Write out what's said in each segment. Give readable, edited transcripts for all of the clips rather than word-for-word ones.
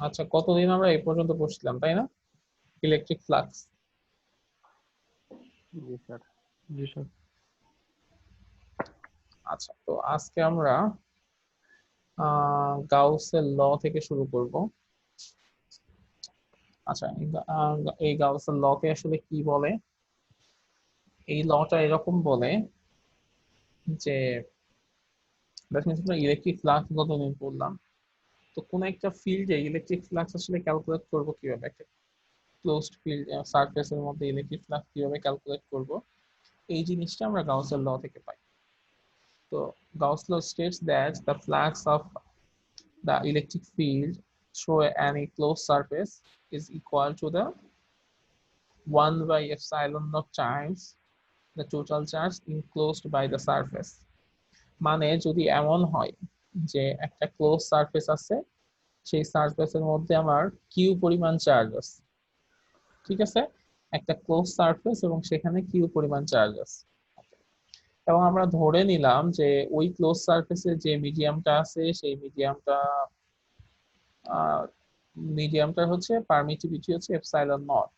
আচ্ছা, কতদিন আমরা এই পর্যন্ত পড়ছিলাম, তাই না? Electric flux. জি স্যার। জি স্যার। আচ্ছা, তো আজকে আমরা গাউসের ল থেকে শুরু করব। আচ্ছা, এই গাউসের লকে আসলে কি বলে? এই লটা এরকম বলে যে ইলেকট্রিক ফ্লাক্স কতদিন পড়লাম, তো কোন একটা ফিল্ডে ইলেকট্রিক ফ্লাক্স আসলে ক্যালকুলেট করব কিভাবে, একটা ক্লোজড ফিল্ড সারফেসের মধ্যে ইলেকট্রিক ফ্লাক্স কিভাবে ক্যালকুলেট করব, এই জিনিসটা আমরা গাউসের ল থেকে পাই। তো Gauss law states that the flux of the electric field through any closed surface is equal to the 1 by epsilon naught times the total charge enclosed by the surface। মানে যদি এমন হয় যে একটা ক্লোজ সারফেস আছে, সেই সারফেসের মধ্যে আমার কিউ পরিমাণ চার্জ আছে, ঠিক আছে? একটা ক্লোজ সারফেস এবং সেখানে কিউ পরিমাণ চার্জ আছে, এবং আমরা ধরে নিলাম যে ওই ক্লোজ সারফেসে যে মিডিয়ামটা আছে সেই মিডিয়ামটার হচ্ছে পারমিটিভিটি হচ্ছে এপসাইলন নট।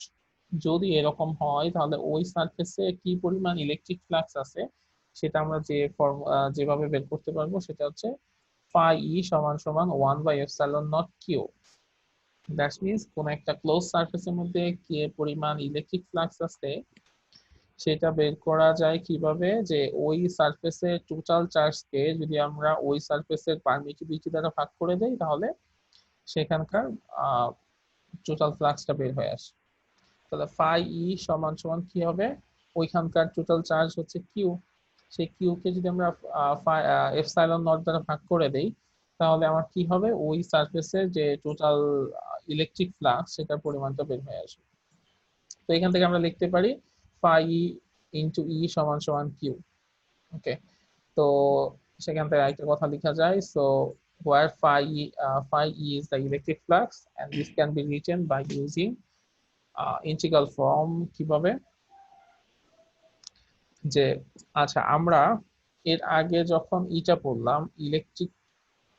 যদি এরকম হয় তাহলে ওই সারফেসে কি পরিমাণ ইলেকট্রিক ফ্লাক্স আছে সেটা আমরা যেভাবে বের করতে পারবো সেটা হচ্ছে ফাই ই সমান সমান 1/এপসাইলন নট কিউ। দ্যাট মিন্স কোন একটা ক্লোজ সারফেসের মধ্যে কি পরিমাণ ইলেকট্রিক ফ্লাক্স আছে সেটা বের করা যায় কিভাবে, যে ওই সারফেসের টোটাল চার্জকে যদি আমরা ওই সারফেসের পারমিটিভিটি দ্বারা ভাগ করে দেই তাহলে সেখানকার টোটাল ফ্লাক্সটা বের হয়ে আসে। তাহলে ফাই ই সমান সমান কি হবে, ওইখানকার টোটাল চার্জ হচ্ছে কিউ, সেই কিউ কে যদি আমরা এপসাইলন নট দ্বারা ভাগ করে দেই তাহলে আমার কি হবে, ওই সারফেসের যে টোটাল ইলেকট্রিক ফ্লাক্স সেটার পরিমাণটা বের হয়ে আসবে। তো এখান থেকে আমরা লিখতে পারি ফাই ই ইন্টু ই সমান সমান কিউ। ওকে, তো সেখান থেকে আরেকটা কথা লেখা যায়, so where phi e is the electric flux and this can be written by using integral form. কিভাবে যে, আচ্ছা আমরা এর আগে যখন ইটা পড়লাম ইলেকট্রিক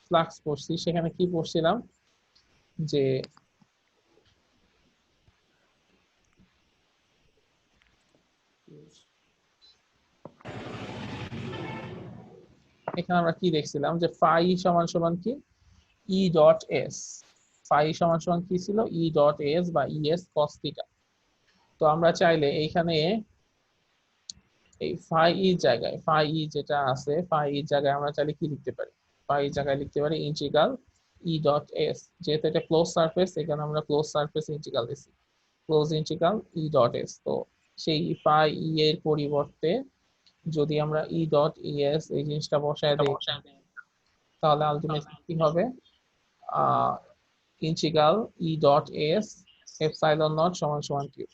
ফ্লাক্স পড়ছি সেখানে কি পড়ছিলাম যে এখানে আমরা কি দেখছিলাম যে ফাই সমান সমান কি ই ডট এস। ফাই সমান সমান কি ছিল, ই ডট এস বা ইএস কস থিটা। তো আমরা চাইলে এইখানে এই ফাই ই জায়গায় ফাই ই যেটা আছে ফাই ই জায়গায় আমরা চাইলে কি লিখতে পারি, ফাই জায়গায় লিখতে পারি ইন্টিগ্রাল ই ডট এস। যেহেতু এটা ক্লোজ সারফেস এখানে আমরা ক্লোজ সারফেস ইন্টিগ্রাল দিছি, close integral E dot S. তো সেই ফাই ই এর পরিবর্তে যদি আমরা ই ডট ইএস এই জিনিসটা বসায় দিই তাহলে আলটিমেটলি কি হবে, integral E dot S epsilon not সমান সমান কিউ।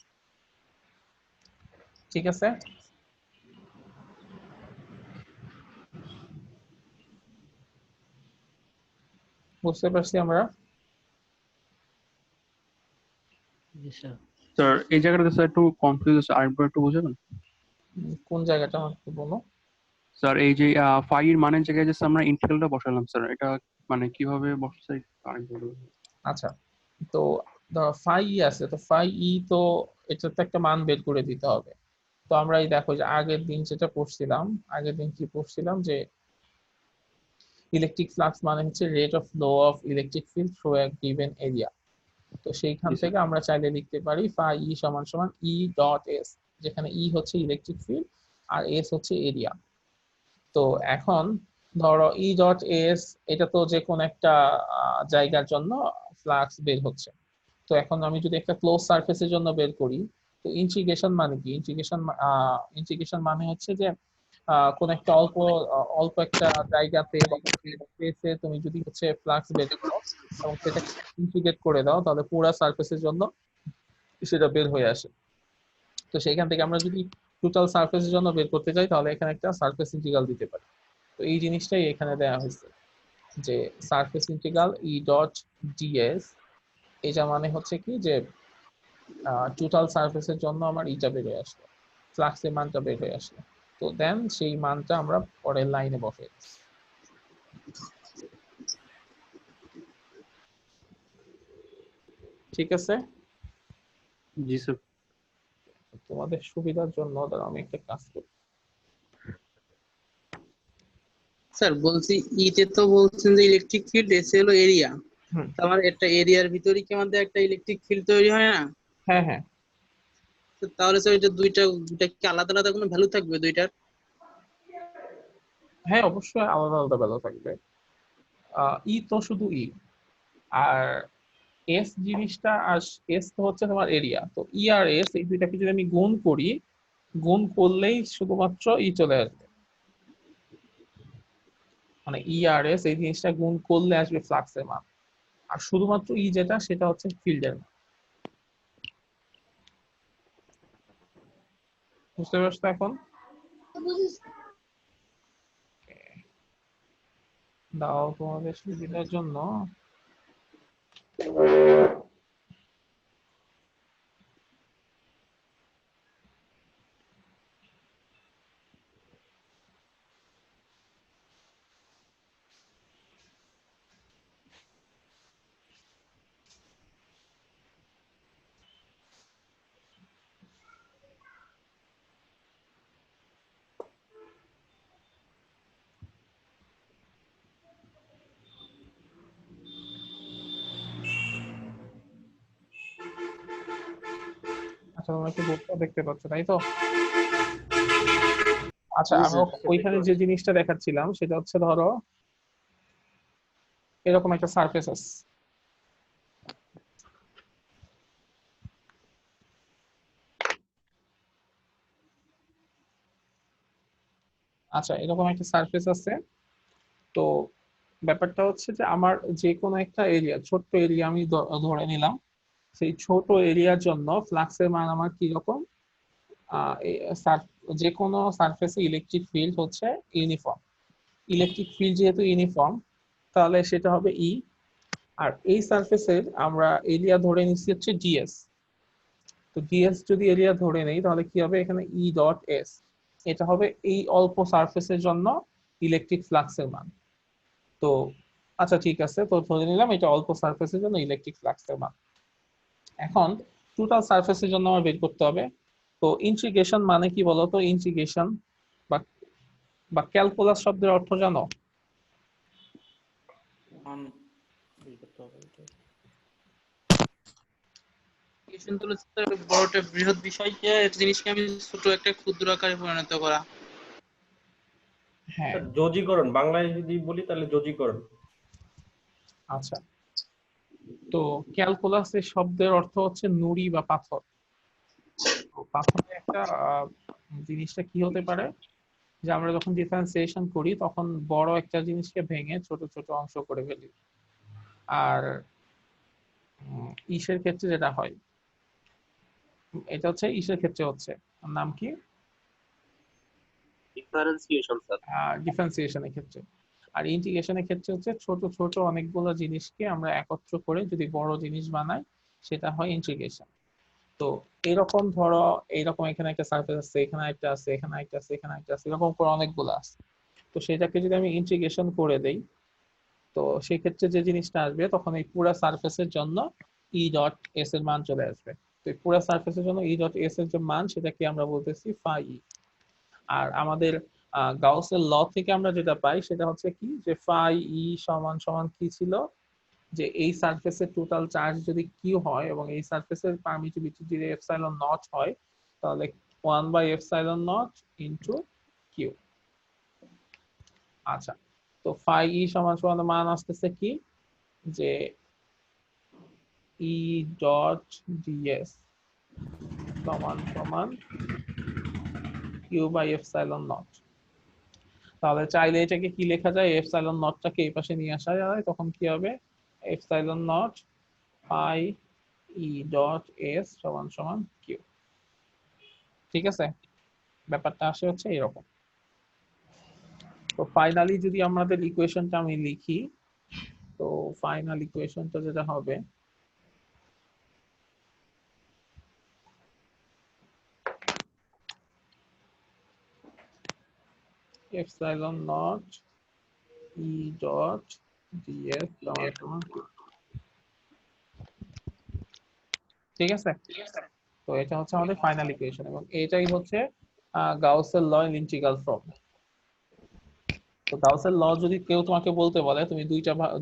ঠিক আছে, বুঝতে পারছি আমরা? জি স্যার। স্যার এই জায়গাটাতে স্যার একটু কনফিউজ আছে, আরেকবার একটু বুঝাবেন? কোন জায়গাটা আমাকে বলো। স্যার এই যে ফাই এর মানের জায়গায় যে আমরা ইন্টিগ্রালটা বসালাম স্যার, এটা মানে কিভাবে বসছে আরেকবার বলুন। আচ্ছা, তো ধরো ফাই ই আছে, তো ফাই ই তো এটা তো একটা মান বের করে দিতে হবে। তো আমরা এই দেখো যে আগের দিন যেটা পড়ছিলাম, আগের দিন কি পড়ছিলাম যে ইলেকট্রিক ফ্লাক্স মানে হচ্ছে rate of flow of electric field through a given area. তো সেইখান জি স্যার। থেকে আমরা চাইলে লিখতে পারি ফাই ই সমান সমান ই ডট এস, যেখানে ই হচ্ছে ইলেকট্রিক ফিল্ড আর এস হচ্ছে এরিয়া। তো এখন ধরো ই ডট এস এটা তো যে কোন একটা জায়গার জন্য ফ্লাক্স বের হচ্ছে। তো এখন আমি যদি একটা ক্লোজ সারফেসের জন্য বের করি, তো ইন্টিগ্রেশন মানে কি, ইন্টিগ্রেশন মানে হচ্ছে যে কোন একটা অল্প অল্প একটা জায়গাতে বা স্পেসে তুমি যদি হচ্ছে ফ্লাক্স বের করো এবং সেটা ইন্টিগ্রেট করে দাও তাহলে পুরো সারফেসের জন্য সেটা বের হয়ে আসে। তো সেইখান থেকে আমরা যদি টোটাল সারফেসের জন্য বের করতে চাই তাহলে এখানে একটা সারফেস ইন্টিগ্রাল দিতে পারি। তো এই জিনিসটাই এখানে দেওয়া হয়েছে যে surface integral E dot DS, এটা মানে হচ্ছে কি যে টোটাল সারফেসের জন্য আমার ইটা বের হয়ে আসলো, ফ্লাক্সের মানটা বের হয়ে আসলো। তো দেন সেই মানটা আমরা পরের লাইনে বসাই। ঠিক আছে? জি স্যার। তোমাদের সুবিধার জন্য দাঁড়াও আমি একটা কাজ করি। স্যার বলছি ইতে তো বলছেন যে ইলেকট্রিক ফিল্ড, এসে হলো এরিয়া। হুম, আমার একটা এরিয়ার ভিতরে কি আমাদের একটা ইলেকট্রিক ফিল্ড তৈরি হয় না? হ্যাঁ হ্যাঁ তো তাহলে স্যার এটা দুইটা দুইটা কি আলাদা আলাদা কোনো ভ্যালু থাকবে দুইটার? হ্যাঁ, অবশ্যই আলাদা আলাদা বেলা থাকবে। ই তো শুধু ই, আর এস জিনিসটা, আর এস তো হচ্ছে তোমার এরিয়া। তো ই আর এস এই দুইটাকে যদি আমি গুণ করি, গুণ করলেই শুধুমাত্র ই চলে আসবে, মানে ই আর এস এই জিনিসটা গুণ করলে আসবে ফ্লাক্সের মান। আর শুধুমাত্র ই যেটা, সেটা হচ্ছে ফিল্ডের মান। বুঝতে পারছো এখন? দাও তোমাদের সুবিধার জন্য আচ্ছা, তোমরা কি বোর্ডটা দেখতে পাচ্ছ, তাই তো? আচ্ছা, জি আমি স্যার। ওইখানে যে জিনিসটা দেখাচ্ছিলাম সেটা হচ্ছে, ধরো এরকম একটা সারফেস আছে। আচ্ছা, এরকম একটা সারফেস আছে। তো ব্যাপারটা হচ্ছে যে আমার যে কোনো একটা এরিয়া, ছোট্ট এরিয়া আমি ধরে নিলাম। সেই ছোট এরিয়ার জন্য ফ্লাক্সের মান আমার কি রকম? যে কোনো সারফেসে ইলেকট্রিক ফিল্ড হচ্ছে ইউনিফর্ম। ইলেকট্রিক ফিল্ড যেহেতু ইউনিফর্ম, তাহলে সেটা হবে ই। আর এই সারফেসের আমরা এরিয়া ধরে নিচ্ছি হচ্ছে ডিএস। তো ডিএস যদি এরিয়া ধরে নেই, তাহলে কি হবে এখানে ই ডট এস। এটা হবে এই অল্প সারফেসের জন্য ইলেকট্রিক ফ্লাক্সের মান। তো আচ্ছা, ঠিক আছে, তো ধরে নিলাম এটা অল্প সারফেসের জন্য ইলেকট্রিক ফ্লাক্সের মান। এখন টোটাল সারফেসের জন্য আমার বের করতে হবে। তো ইন্টিগ্রেশন মানে কি বলতো? ইন্টিগ্রেশন বা বা ক্যালকুলাস শব্দের অর্থ জানো? ইকুয়েশন তো হচ্ছে স্যার বড়টা বৃহৎ বিষয়কে জিনিসকে আমি ছোট একটা ক্ষুদ্র আকারে পরিণত করা। হ্যাঁ, স্যার যোজীকরণ, বাংলায় যদি বলি তাহলে যোজীকরণ। আচ্ছা। তো ক্যালকুলাসের শব্দের অর্থ হচ্ছে নুড়ি বা পাথর। তো পাথরের একটা জিনিসটা কি হতে পারে, যে আমরা যখন ডিফারেন্সিয়েশন করি তখন বড় একটা জিনিসকে ভেঙে ছোট ছোট অংশ করে ফেলি। আর ইসের ক্ষেত্রে যেটা হয়, এটা হচ্ছে ইসের ক্ষেত্রে হচ্ছে, নাম কি, ডিফারেন্সিয়েশন স্যার। ডিফারেন্সিয়েশনের ক্ষেত্রে। আর ইন্টিগ্রেশনের ক্ষেত্রে হচ্ছে ছোট ছোট অনেকগুলো জিনিসকে আমরা একত্র করে যদি বড় জিনিস বানাই, সেটা হয় ইন্টিগ্রেশন। তো এরকম ধরো, এইরকম এখানে একটা সার্ফেস আছে, এখানে একটা আছে, এখানে একটা আছে, এখানে একটা আছে, এরকম করে অনেকগুলো আছে। তো সেটাকে যদি আমি ইন্টিগ্রেশন করে দেই, তো সেই ক্ষেত্রে যে জিনিসটা আসবে, তখন এই পুরো সারফেসের জন্য ই ডট এস এর মান চলে আসবে। তো এই পুরো সারফেসের জন্য ই ডট এস এর যে মান, সেটাকে আমরা বলতেছি ফাই ই। আর আমাদের গাউসের ল থেকে আমরা যেটা পাই সেটা হচ্ছে কি, যে ফাই ই সমান সমান কি ছিল, যে এই সারফেসের টোটাল চার্জ যদি কিউ হয় এবং এই সারফেসের পারমিটিভিটি যদি এপসাইলন নট হয়, তাহলে 1/এপসাইলন নট ইনটু কিউ। আচ্ছা, তো ফাই ই সমান সমান মান আসতেছে কি, যে ই ডট ডিএস সমান সমান কিউ/এপসাইলন নট। তাহলে চাইলে এটাকে কি লেখা যায়, এপসাইলন নটটাকে এই পাশে নিয়ে আসা যায়, তখন কি হবে, epsilon not pi E dot S সমান সমান কিউ। ঠিক আছে, ব্যাপারটা আসে হচ্ছে এরকম। তো ফাইনালি যদি আমাদের ইকুয়েশনটা আমি লিখি, তো ফাইনাল ইকুয়েশনটা যেটা হবে, epsilon not E dot DS সমান সমান কিউ। ঠিক আছে, তো এটা হচ্ছে আমাদের ফাইনাল ইকুয়েশন এবং এটাই হচ্ছে গাউসের ল ইন ইন্টিগ্রাল ফর্ম। তো গাউসের ল যদি কেউ তোমাকে বলতে বলে তুমি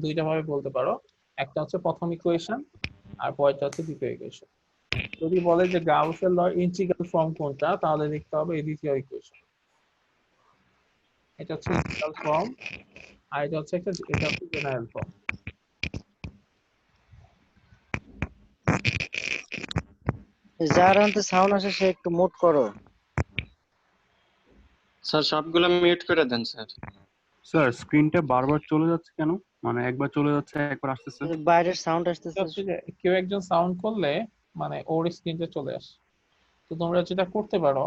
দুইটা ভাবে বলতে পারো, একটা হচ্ছে প্রথম ইকুয়েশন আর পরেরটা হচ্ছে দ্বিতীয় ইকুয়েশন। যদি বলে যে গাউসের ল ইন্টিগ্রাল ফর্ম কোনটা, তাহলে লিখতে হবে এই দ্বিতীয় ইকুয়েশন। এটা হচ্ছে ইন্টিগ্রাল ফর্ম আর এটা হচ্ছে জেনারেল ফর্ম। যার হাতে সাউন্ড আসে সে একটু মুট করো। স্যার সবগুলো মিউট করে দেন স্যার। স্যার স্ক্রিনটা বারবার চলে যাচ্ছে কেন? মানে একবার চলে যাচ্ছে একবার আসতেছে। বাইরের সাউন্ড আসতেছে। হচ্ছে যে কেউ একজন সাউন্ড করলে মানে ওর স্ক্রিনটা চলে আসে। তো তোমরা যেটা করতে পারো,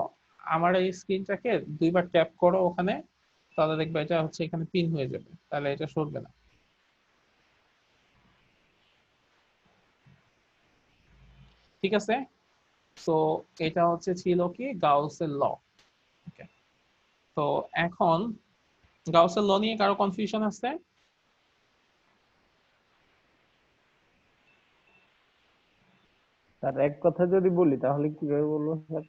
আমার এই স্ক্রিনটাকে দুইবার ট্যাপ করো ওখানে, তাহলে দেখবে এটা হচ্ছে এখানে পিন হয়ে যাবে, তাহলে এটা সরবে না। ঠিক আছে, তো এটা হচ্ছে ছিল কি গাউসের ল। ওকে, তো এখন গাউসের ল নিয়ে কারো কনফিউশন আছে? স্যার এক কথা যদি বলি তাহলে কিভাবে বলবো স্যার?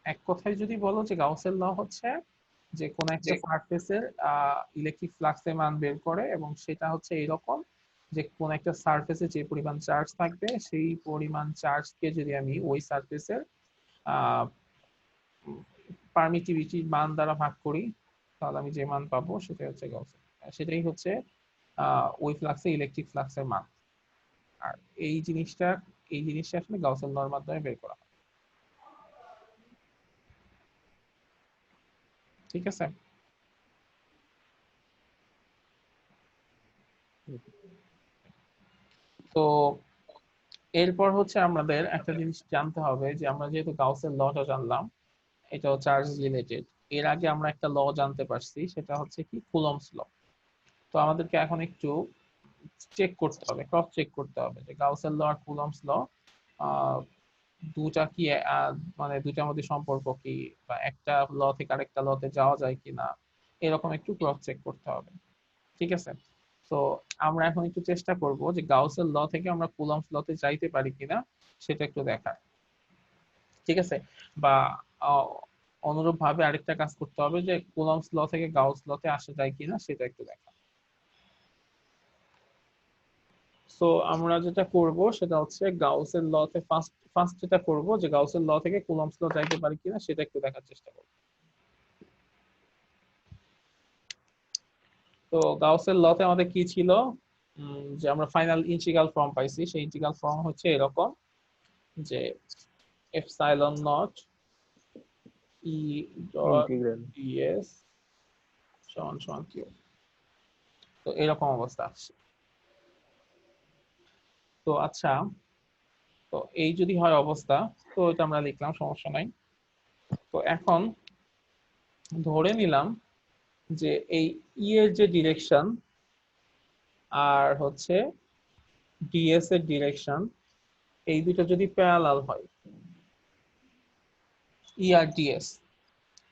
এক কথায় যদি বলো যে গাউসের ল হচ্ছে যে কোন একটা সারফেসের ইলেকট্রিক ফ্লাক্সের মান বের করে এবং সেটা হচ্ছে এরকম যে কোন একটা সারফেসে যে পরিমাণ চার্জ থাকবে সেই পরিমাণ চার্জকে যদি আমি ওই সারফেসের পারমিটিভিটির মান দ্বারা ভাগ করি, তাহলে আমি যে মান পাবো সেটাই হচ্ছে গাউসের, সেটাই হচ্ছে ওই ফ্লাক্সে ইলেকট্রিক ফ্লাক্সের মান। আর এই জিনিসটা আসলে গাউসের লর মাধ্যমে বের করা হয়। ঠিক আছে, তো এরপর হচ্ছে আমাদের একটা জিনিস জানতে হবে যে আমরা যেহেতু গাউসের লটা জানলাম, এটাও চার্জ রিলেটেড। এর আগে আমরা একটা ল জানতে পারছি, সেটা হচ্ছে কি কুলম্বস ল। তো আমাদেরকে এখন একটু চেক করতে হবে, ক্রস চেক করতে হবে যে গাউসের ল আর কুলম্বস ল দুটা কি মানে দুটার মধ্যে সম্পর্ক কি, বা একটা ল থেকে আরেকটা লতে যাওয়া যায় কিনা, এরকম একটু ক্রস চেক করতে হবে। ঠিক আছে, তো আমরা এখন একটু চেষ্টা করব যে গাউসের ল থেকে আমরা কুলম্বস লতে যাইতে পারি কিনা সেটা একটু দেখার। ঠিক আছে, বা অনুরূপ ভাবে আরেকটা কাজ করতে হবে যে কুলম্বস ল থেকে গাউস লতে আসা যায় কিনা সেটা একটু দেখা। তো আমরা যেটা করব সেটা হচ্ছে গাউসের লতে ফার্স্ট যেটা করব যে গাউসের ল থেকে কুলম্বস ল যাইতে পারি কিনা সেটা একটু দেখার চেষ্টা করব। তো গাউসের লতে আমাদের কি ছিল, যে আমরা ফাইনাল ইন্টিগ্রাল ফর্ম পাইছি, সেই ইন্টিগ্রাল ফর্ম হচ্ছে এরকম যে epsilon not E dot integral DS সমান সমান কিউ। তো এরকম অবস্থা আসছে। তো আচ্ছা, তো এই যদি হয় অবস্থা, তো এটা আমরা লিখলাম, সমস্যা নাই। তো এখন ধরে নিলাম যে এই ই এর যে ডিরেকশন আর হচ্ছে ডিএস এর ডিরেকশন, এই দুটো যদি প্যারালাল হয়, ই আর ডিএস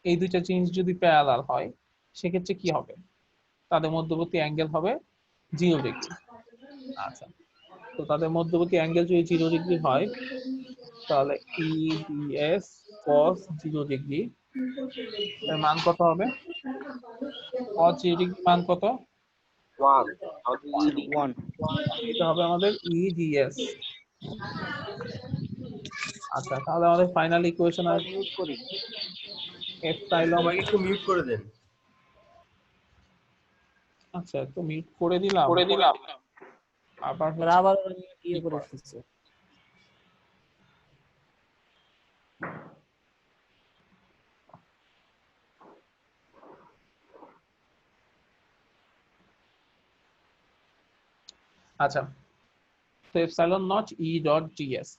এই দুইটা জিনিস যদি প্যারালাল হয়, সেক্ষেত্রে কি হবে? তাদের মধ্যবর্তী অ্যাঙ্গেল হবে 0 ডিগ্রি। আচ্ছা, তো তাদের মধ্যবর্তী অ্যাঙ্গেল যদি 0 ডিগ্রি হয়, তাহলে ই ডিএস cos 0 ডিগ্রি এর মান কত হবে? cos 0 ডিগ্রি মান কত? 1 এটা হবে আমাদের ই ডিএস। আচ্ছা, তাহলে আমাদের ফাইনাল ইকুয়েশন আর মিউট করি। এপসাইলন। সবাইকে একটু মিউট করে দেন। আচ্ছা, তো মিউট করে দিলাম, আবার স্যার আবার ইয়ে করে আসতেছে। আচ্ছা, তো epsilon not E dot DS.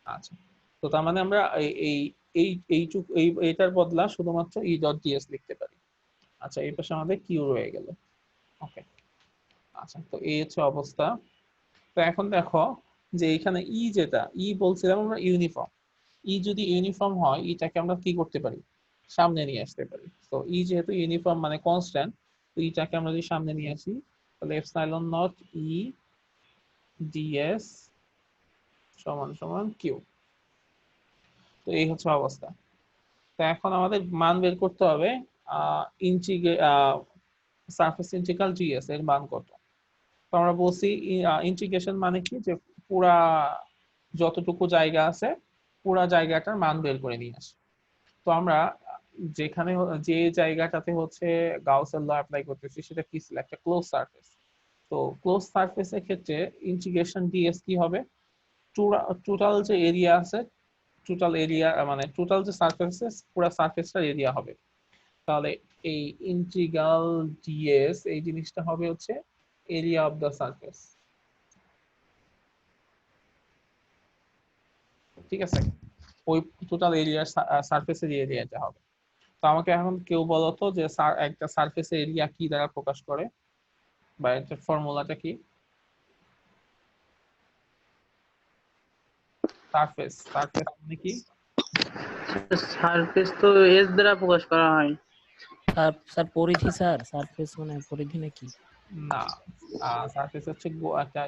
আচ্ছা, তো তার মানে আমরা এই এই এইটুকু এইটার বদলা শুধুমাত্র ই ডট ডিএস লিখতে পারি। আচ্ছা, এই পাশে আমাদের কিউ রয়ে গেল। ওকে, আচ্ছা, তো এই হচ্ছে অবস্থা। তো এখন দেখো যে এখানে ই যেটা ই বলছিলাম আমরা ইউনিফর্ম, ই যদি ইউনিফর্ম হয় ইটাকে আমরা কি করতে পারি? সামনে নিয়ে আসতে পারি। তো ই যেহেতু ইউনিফর্ম মানে কনস্ট্যান্ট, তো ইটাকে আমরা যদি সামনে নিয়ে আসি, তাহলে এপসাইলন নট ই ডিএস সমান সমান কিউ। তো এই হচ্ছে অবস্থা। তো এখন আমাদের মান বের করতে হবে সারফেস ইন্টিগ্রাল জিএস এর মান কত। তো আমরা বলছি ইন্টিগ্রেশন মানে কি, যে পুরা যতটুকু জায়গা আছে পুরা জায়গাটার মান বের করে নিয়ে আসে। তো আমরা যেখানে যে জায়গাটাতে হচ্ছে গাউসের ল অ্যাপ্লাই করতেছি সেটা কি ছিল, একটা ক্লোজ সারফেস। তো ক্লোজ সারফেসের ক্ষেত্রে ইন্টিগ্রেশন ডিএস কি হবে, টোটাল যে এরিয়া আছে, টোটাল এরিয়া মানে টোটাল যে সারফেসেস পুরো সারফেসটার এরিয়া হবে। তাহলে এই ইন্টিগ্রাল ডিএস এই জিনিসটা হবে হচ্ছে এরিয়া অফ দ্য সারফেস। ঠিক আছে, ওই টোটাল এরিয়ার সারফেসের এরিয়াটা হবে। তো আমাকে এখন কেউ বলো তো যে একটা সারফেসের এরিয়া কি দ্বারা প্রকাশ করে, বা এটার ফর্মুলাটা কি? সারফেস মানে কি? সারফেস তো এস দ্বারা প্রকাশ করা হয়। স্যার পরিধি, স্যার সারফেস মানে পরিধি নাকি? না, সারফেস হচ্ছে একটা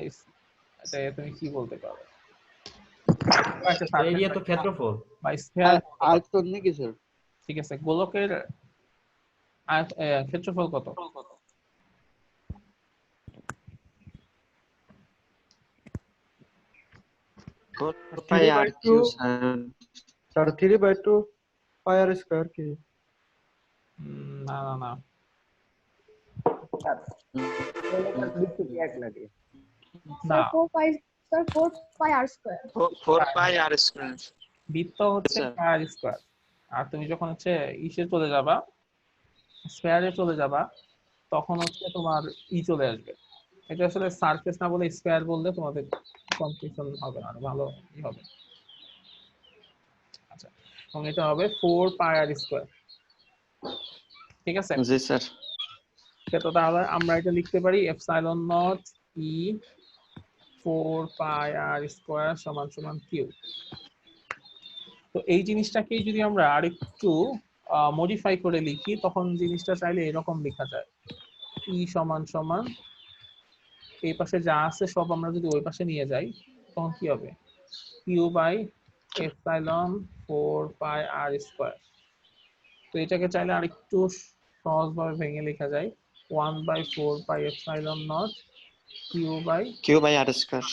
এটা তুমি কি বলতে পারো, একটা সারফেস এরিয়া তো ক্ষেত্রফল বা স্ফিয়ার। আয়তন নাকি স্যার? ঠিক আছে, গোলকের ক্ষেত্রফল কত? পাই আর কিউ স্যার। স্যার 3/2 পাই আর স্কয়ার কি? না না না, এক লাগে না, 4 pi r square 4 pi r square. বৃত্ত হচ্ছে স্যার। পাই আর স্কয়ার। আর তুমি যখন হচ্ছে ইসে চলে যাবা, স্ফিয়ারে চলে যাবা, তখন হচ্ছে তোমার চলে আসবে। এটা আসলে সারফেস না বলে স্কয়ার বললে তোমাদের কনফিউশন হবে না, ভালো হবে। আচ্ছা, এবং এটা হবে 4 পাই আর স্কয়ার। ঠিক আছে, জি স্যার। তো তাহলে আমরা এটা লিখতে পারি epsilon not E 4 pi r square সমান সমান কিউ। তো এই জিনিসটাকে যদি আমরা আরেকটু মডিফাই করে লিখি, তখন জিনিসটা চাইলে এরকম লেখা যায়, ই সমান সমান এই পাশে যা আছে সব আমরা যদি ওই পাশে নিয়ে যাই, তখন কি হবে, q by epsilon 4 pi r square. তো এটাকে চাইলে আরেকটু সহজভাবে ভেঙে লেখা যায় 1/4 pi epsilon not q by r square.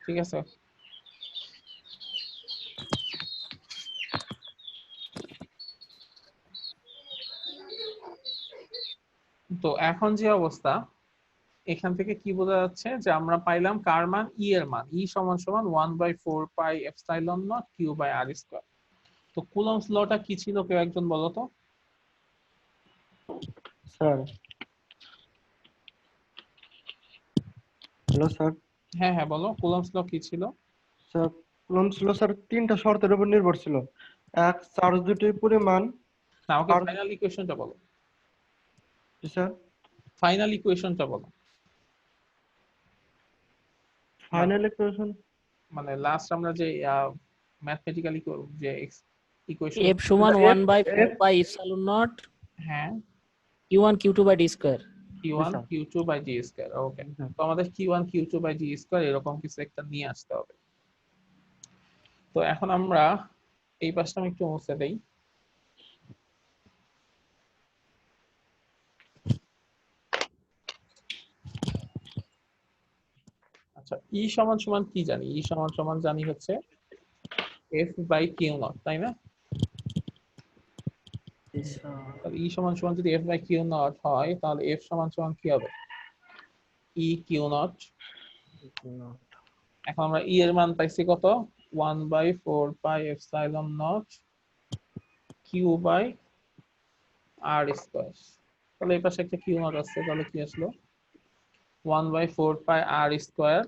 ঠিক আছে। তো এখন যে অবস্থা, এখান থেকে কি বোঝা যাচ্ছে যে আমরা পাইলাম কার মান, ই এর মান, ই সমান সমান 1/4 pi epsilon not q by r square. তো কুলম্বস লটা কি ছিল, কেউ একজন বলো তো? Sir hello sir. হ্যাঁ হ্যাঁ বলো, কুলম্বস ল কি ছিল? স্যার কুলম্বস ল স্যার তিনটা শর্তের উপর নির্ভর ছিল। এক, চার্জ দুটির পরিমাণ। না, আমাকে ফাইনাল ইকুয়েশনটা বলো। স্যার ফাইনাল ইকুয়েশনটা বলো, ফাইনাল ইকুয়েশন মানে লাস্ট আমরা যে ম্যাথমেটিক্যালি যে ইকুয়েশন। f সমান 1/4 পাই ইপসিলন নট হ্যাঁ, q1 q2 by d square. q1 q2 by d square. Okay, তো আমাদের q1 q2 by d square এরকম কিছু একটা নিয়ে আসতে হবে। তো এখন আমরা এই পাশটা আমি একটু মুছে দেই। আচ্ছা, ই সমান সমান কি জানি, ই সমান সমান জানি হচ্ছে f বাই q নট, তাই না? তাহলে ই সমান সমান যদি f বাই q নট হয়, তাহলে f সমান সমান কি হবে, ই কিউ নট। এখন আমরা ই এর মান পাইছি কত, 1/4 pi epsilon not q by r square. তাহলে এই পাশে একটা কিউ নট আছে, তাহলে কি আসলো, 1/4 pi r square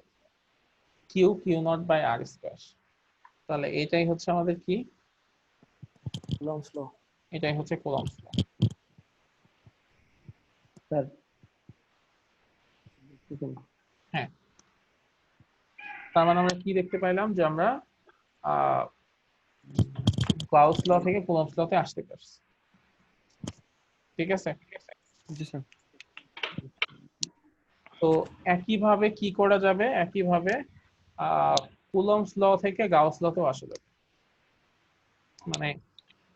q naught by r square. তাহলে এটাই হচ্ছে আমাদের কি, কুলম্বস ল। এটাই হচ্ছে কুলম্বস ল। স্যার হ্যাঁ, তার মানে আমরা কি দেখতে পাইলাম, যে আমরা গাউস ল থেকে কুলম্বস ল তে আসতে পারছি। ঠিক আছে, জি স্যার। তো একইভাবে কি করা যাবে, একইভাবে কুলম্বস ল থেকে গাউস লতেও আসা যাবে, মানে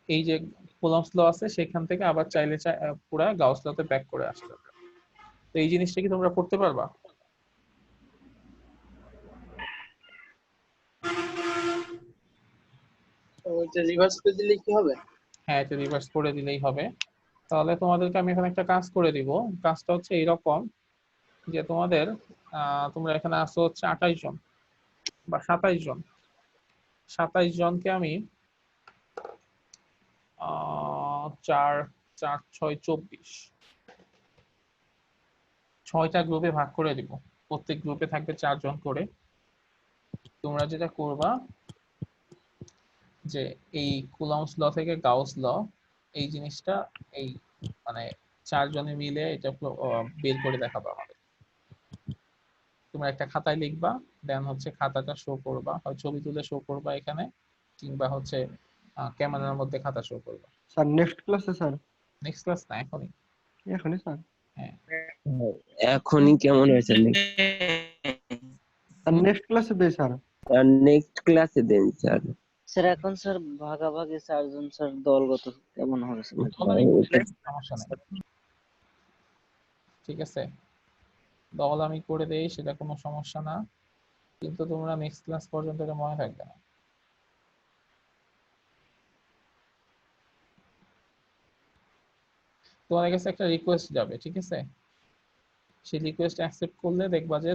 এই যে কুলম্বস ল আছে সেখান থেকে আবার চাইলে পুরা গাউস লতে ব্যাক করে আসা যাবে। তো এই জিনিসটা কি তোমরা করতে পারবা? ওইটা রিভার্স করে দিলে কি হবে? হ্যাঁ, এটা রিভার্স করে দিলেই হবে। তাহলে তোমাদেরকে আমি এখানে একটা কাজ করে দিব। কাজটা হচ্ছে এইরকম যে তোমাদের তোমরা এখানে আসো হচ্ছে 28 জন বা 27 জন। 27 জনকে আমি 4 4 6 24 6টা গ্রুপে ভাগ করে দিব। প্রত্যেক গ্রুপে থাকবে 4 জন করে। তোমরা যেটা করবা যে এই কুলম্বস ল থেকে গাউস ল এই জিনিসটা এই মানে 4 জনে মিলে এটা বের করে দেখাবা আমাদের। তোমরা একটা খাতায় লিখবা, দেন হচ্ছে খাতাটা শো করবা, হয় ছবি তুলে শো করবা এখানে, কিংবা হচ্ছে ক্যামেরার মধ্যে খাতা শো করবা। স্যার নেক্সট ক্লাসে স্যার? নেক্সট ক্লাস না, এখনই। এখনই স্যার? হ্যাঁ, এখনই কেমন হয়েছে? স্যার নেক্সট ক্লাসে দেই স্যার। নেক্সট ক্লাসে দেন স্যার। স্যার এখন স্যার ভাগাভাগি 4 জন স্যার দলগত কেমন হবে স্যার? দল আমি করে দিই, সমস্যা নেই, ঠিক আছে। দল আমি করে দেই, সেটা কোনো সমস্যা না, কিন্তু তোমরা নেক্সট ক্লাস পর্যন্ত এটা মনে থাকবে না। তোমাদের কাছে একটা রিকোয়েস্ট যাবে, ঠিক আছে। সেই রিকোয়েস্ট অ্যাকসেপ্ট করলে দেখবা যে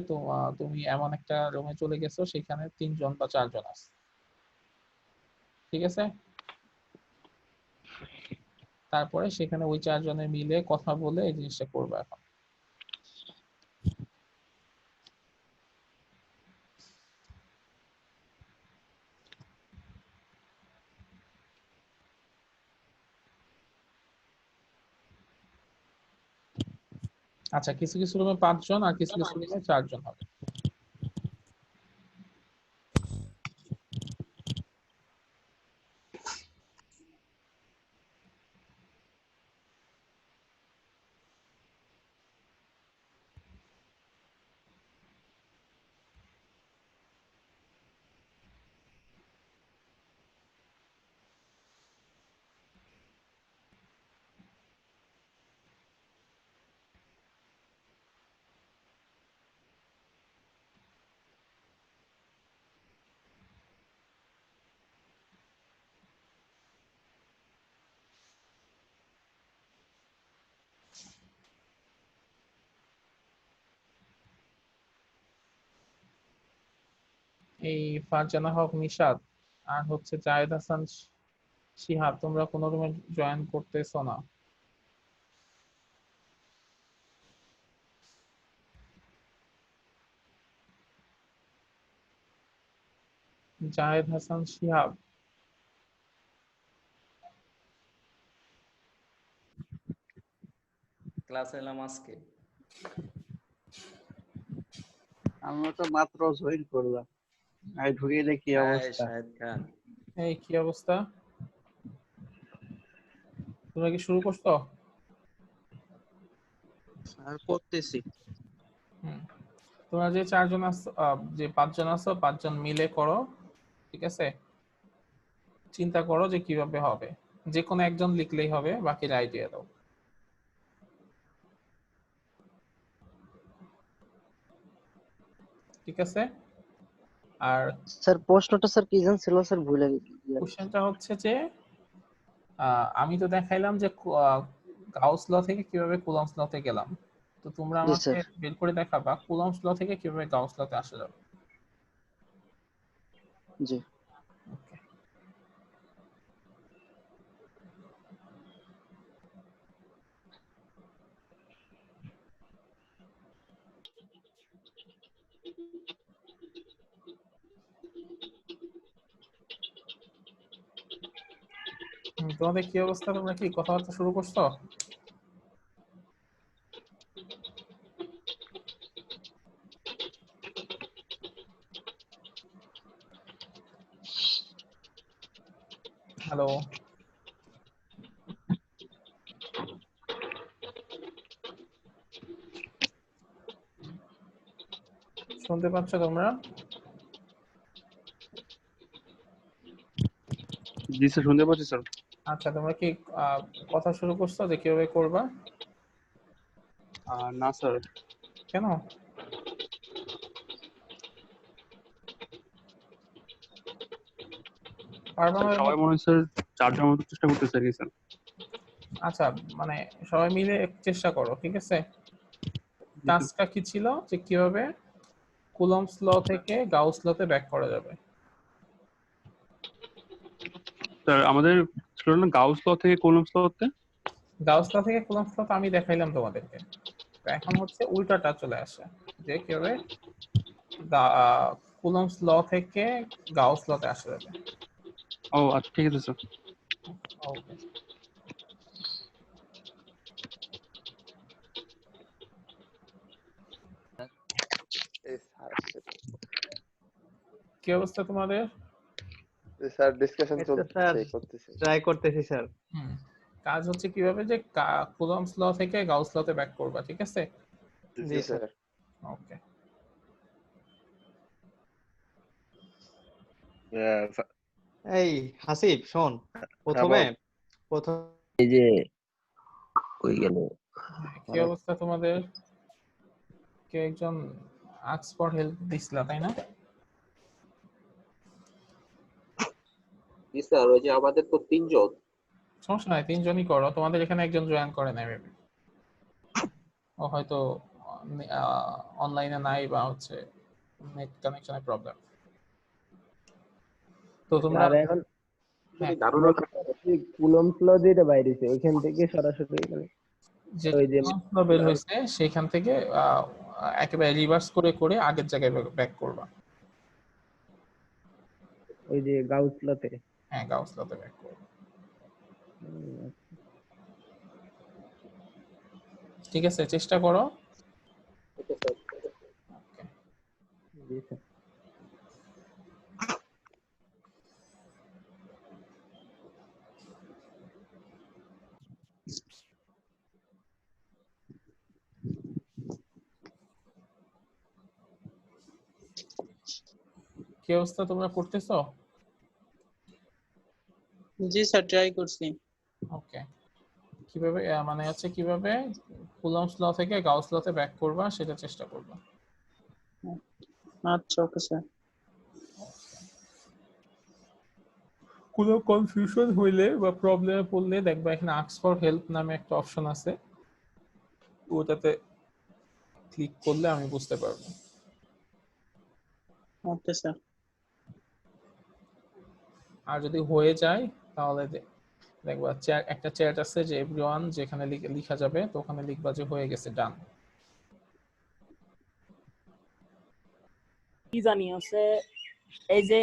তুমি এমন একটা রুমে চলে গেছো, সেখানে 3 জন বা 4 জন আছে, ঠিক আছে। তারপরে সেখানে ওই 4 জনের মিলে কথা বলে এই জিনিসটা করবে এখন। আচ্ছা, কিছু কিছু রুমে 5 জন আর কিছু কিছু রুমে 4 জন হবে। এই ফারজানা হক নিশাত আর হচ্ছে জায়েদ হাসান শিহাব, তোমরা কোনো রুমে জয়েন করতেছো না। জায়েদ হাসান শিহাব, ক্লাস এলাম আজকে। আমরা তো মাত্র জয়েন করলাম, আই ঢুকে দেখি অবস্থা। শাহেদ খান, এই কি অবস্থা? তোমরা কি শুরু করছো? স্যার করতেছি। তোমরা যে 4 জন আছো, যে 5 জন আছো, 5 জন মিলে করো, ঠিক আছে। চিন্তা করো যে কিভাবে হবে, যে কোনো একজন লিখলেই হবে, বাকিরা আইডিয়া দাও। ঠিক আছে। আর স্যার প্রশ্নটা স্যার কি জান ছিল স্যার, ভুলে গেছি। কোশ্চেনটা হচ্ছে যে আমি তো দেখাইলাম যে গাউস ল থেকে কিভাবে কুলম্বস লতে গেলাম, তো তোমরা জি আমাকে স্যার। বের করে দেখাবা কুলম্বস ল থেকে কিভাবে গাউস লতে আসা যাবে। জি। তোমাদের কি অবস্থা? তোমরা কি কথাবার্তা শুরু করছো? হ্যালো, শুনতে পাচ্ছ তোমরা? জি স্যার, শুনতে পাচ্ছি স্যার। আচ্ছা, তোমরা কি কথা শুরু করছো যে কিভাবে করবা? না স্যার। কেন? পারবা না? সবাই মনে হয় স্যার 4 জনের মতো চেষ্টা করতেছে আর কি স্যার। আচ্ছা, মানে সবাই মিলে চেষ্টা করো, ঠিক আছে? টাস্কটা কি ছিল যে কিভাবে কুলম্বস ল থেকে গাউস লতে ব্যাক করা যাবে? স্যার আমাদের ছিল না গাউস ল থেকে কুলম্বস লতে? গাউস ল থেকে কুলম্বস ল তো আমি দেখাইলাম তোমাদেরকে। তো এখন হচ্ছে উল্টাটা চলে আসে যে কিভাবে কুলম্বস ল থেকে গাউস লতে আসা যাবে। ও আচ্ছা, ঠিক আছে স্যার। ওকে। কি অবস্থা তোমাদের? স্যার ডিসকাশন এই তো স্যার চলছে, করতেছি। ট্রাই করতেছি স্যার। কাজ হচ্ছে কিভাবে যে কুলম্বস ল থেকে গাউস লতে ব্যাক করবা, ঠিক আছে? জি স্যার। ওকে। এই হাসিব শোন, প্রথমে প্রথম এই যে কই গেল? কি অবস্থা তোমাদের? কেউ একজন আস্ক ফর হেল্প দিছিলা, তাই না? জি স্যার, ওই যে আমাদের তো 3 জন। সমস্যা নাই, 3 জনই করো। তোমাদের এখানে একজন জয়েন করে নাই মেবি। ও হয়তো অনলাইনে নাই বা হচ্ছে নেট কানেকশনের প্রবলেম। তো তোমরা এখন হ্যাঁ, ধারণা কুলম্বস ল যেটা বাইরেছে ওইখান থেকে সরাসরি মানে যে ওই যে কুলম্বস ল বের হয়েছে সেখান থেকে একেবারে রিভার্স করে করে আগের জায়গায় ব্যাক করবা। ওই যে গাউস লতে। হ্যাঁ, গাউস লতে ব্যাক করবা। ঠিক আছে, চেষ্টা করো। জি স্যার। কি অবস্থা, তোমরা করতেছো? জি স্যার, ট্রাই করছি। ওকে। কিভাবে মানে হচ্ছে কিভাবে কুলম্বস ল থেকে গাউস লতে ব্যাক করবা সেটা চেষ্টা করবা। আচ্ছা, ওকে স্যার। কোনো কনফিউশন হইলে বা প্রবলেমে পড়লে দেখবা এখানে আস্ক ফর হেল্প নামে একটা অপশন আছে, ওটাতে ক্লিক করলে আমি বুঝতে পারবো। Okay sir. আর যদি হয়ে যায় তাহলে দেখবা একটা চ্যাট আছে যে এভরিওয়ান, যেখানে লেখা যাবে, তো ওখানে লিখবা যে হয়ে গেছে, ডান। কি জানি হচ্ছে এই যে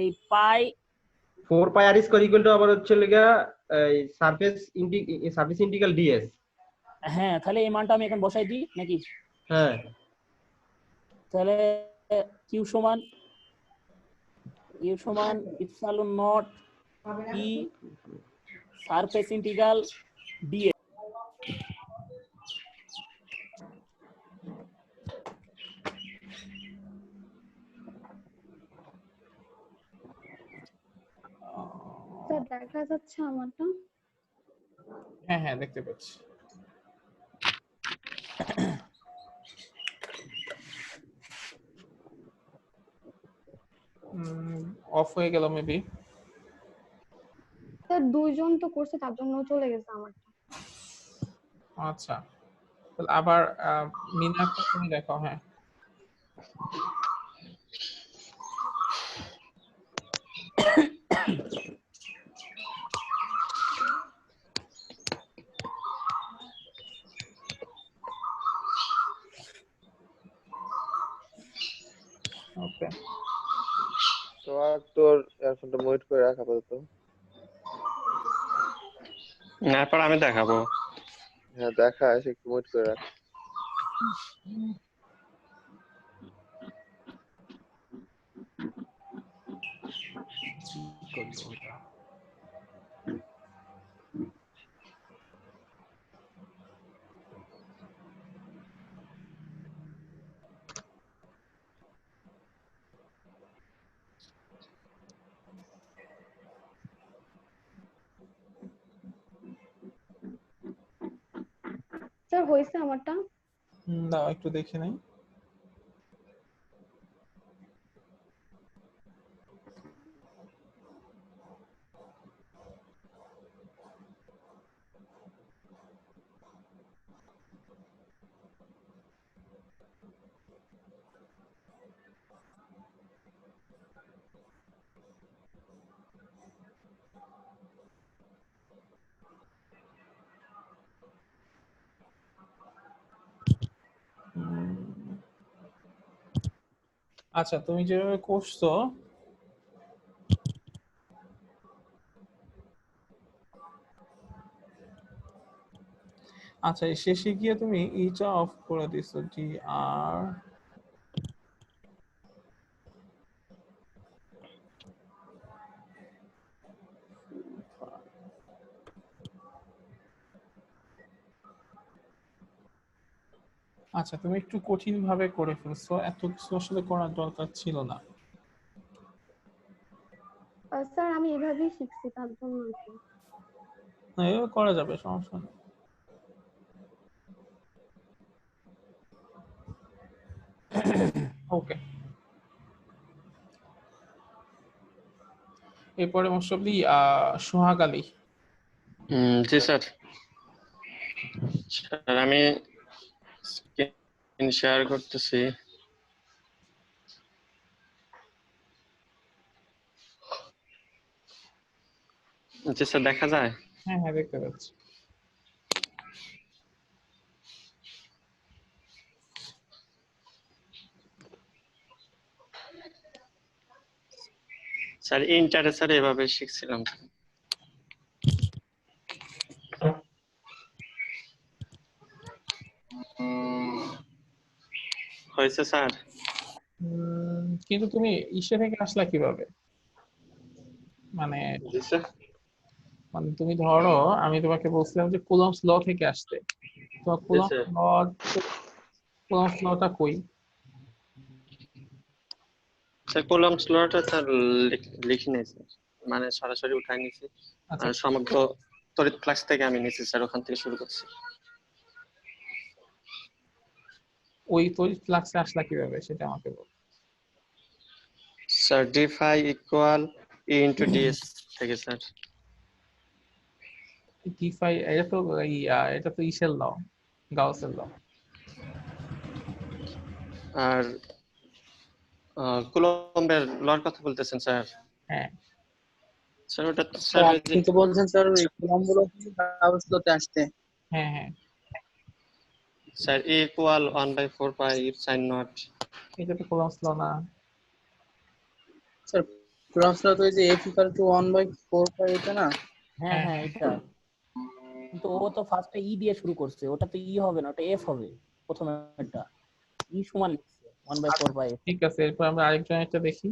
এই পাই 4 pi r square equal to আবার হচ্ছে লাগা এই সারফেস ইন্টিগ্রাল ডিএস। হ্যাঁ, তাহলে এই মানটা আমি এখন বসাই দিই নাকি? হ্যাঁ, তাহলে কিউ সমান ইপসালন not E surface integral DS. Sir দেখা যাচ্ছে আমারটা? হ্যাঁ হ্যাঁ, দেখতে পাচ্ছি। অফ হয়ে গেল মেবি। স্যার 2 জন তো করছে, তার জন্য চলে গেছে আমারটা। আচ্ছা, তাহলে আবার মিনাকে তুমি দেখো। হ্যাঁ, ওকে। তো আর তোর এয়ারফোনটা মিউট করে রাখ আপাতত। এরপর আমি দেখাবো। হ্যাঁ দেখা, এসে একটু মিউট করে রাখ। স্যার হয়েছে আমারটা। দাও একটু দেখে নেই। আচ্ছা তুমি যেভাবে করছো আচ্ছা এই শেষে গিয়ে তুমি ইটা অফ করে দিছো DR আচ্ছা তুমি একটু কঠিন ভাবে করে ফেলছো, এত কিছু আসলে করার দরকার ছিল না। স্যার আমি এভাবেই শিখছি তার জন্য আর কি। না এভাবে করা যাবে, সমস্যা নেই। ওকে এরপরে মোস্টলি সোহাগ আলী। জি স্যার। স্যার আমি স্ক্রিন শেয়ার করতেছি। জি স্যার দেখা যায়? হ্যাঁ হ্যাঁ দেখতে পাচ্ছি। স্যার ইন্টারে স্যার এভাবে শিখছিলাম। হয়েছে স্যার? কিন্তু তুমি ইসে থেকে আসলা কিভাবে? মানে জি স্যার। মানে তুমি ধরো আমি তোমাকে বলছিলাম যে কুলম্বস ল থেকে আসতে, তো জি স্যার। কুলম্বস লটা কই? স্যার কুলম্বস লটা স্যার লিখি নাই স্যার, মানে সরাসরি উঠাই নিয়েছি। আচ্ছা আর সমগ্র তড়িৎ ক্লাস থেকে আমি নিয়েছি স্যার, ওখান থেকে শুরু করছি। ওই তড়িৎ ফ্লাক্সে আসলা কিভাবে সেটা আমাকে বল। Sir d phi equal E into ds থেকে স্যার। টি5 এটা তো ইসের ল, গাউসের ল। আর কুলম্বের লর কথা বলতেছেন স্যার? হ্যাঁ স্যার ওটা তো স্যার স্যার আপনি তো বলছেন স্যার ওই কুলম্বগুলো গাউস লতে আসতে। হ্যাঁ হ্যাঁ sir E equal 1/4 pi sin not. এটা তো কুলম্বস ল না। স্যার কুলম্বস ল তো এই যে F equal to 1/4 পাই এটা না? হ্যাঁ হ্যাঁ এটা, কিন্তু ও তো ফার্স্টে ই দিয়ে শুরু করছে, ওটা তো ই হবে না, ওটা এফ হবে প্রথমেরটা। ই সমান লিখছে 1/4 বাই এফ। ঠিক আছে এরপর আমরা আরেকজন একটা দেখি।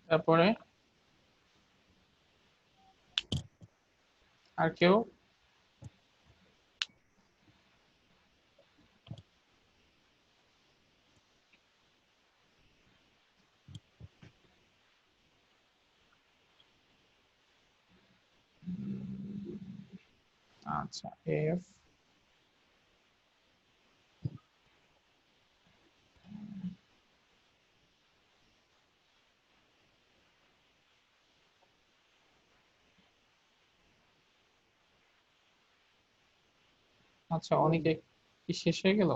তারপরে আর কেউ? আচ্ছা এফ আচ্ছা অনেকে কি শেষ হয়ে গেল?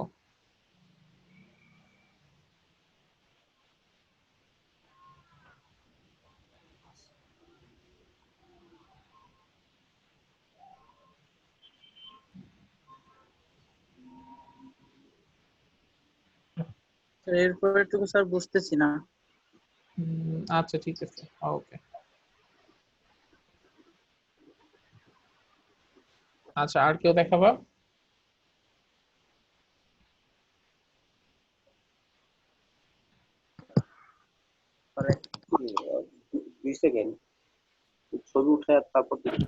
স্যার এরপরে টুকু স্যার বুঝতেছি না। আচ্ছা ঠিক আছে ওকে। আচ্ছা আর কেউ দেখাবা? দুই সেকেন্ড ছবি উঠে তারপর দেখি।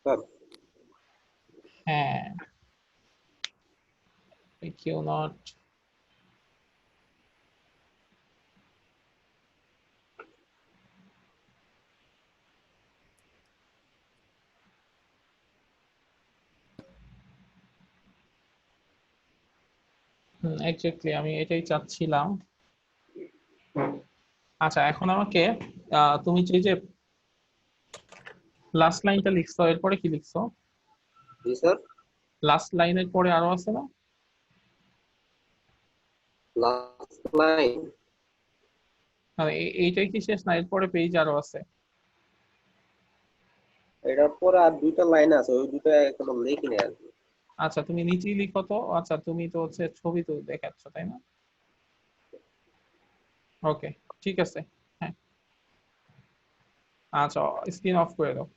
স্যার হ্যাঁ, কিউ নট এক্স্যাক্টলি আমি এটাই চাচ্ছিলাম। আচ্ছা, এখন আমাকে তুমি যে লাস্ট লাইনটা লিখছো, এরপরে কি লিখছো? জি স্যার, লাস্ট লাইনের পরে আরো আছে না? লাস্ট লাইন মানে এইটাই কি শেষ না, এরপরে পেজ আরো আছে? এটার পরে আর দুইটা লাইন আছে, ওই দুটো এখনো লিখি নাই আর কি। আচ্ছা, তুমি নিচেই লিখো তো। আচ্ছা, তুমি তো হচ্ছে ছবি তো দেখাচ্ছ, তাই না? ওকে, ঠিক আছে। হ্যাঁ, আচ্ছা, স্ক্রিন অফ করে দাও।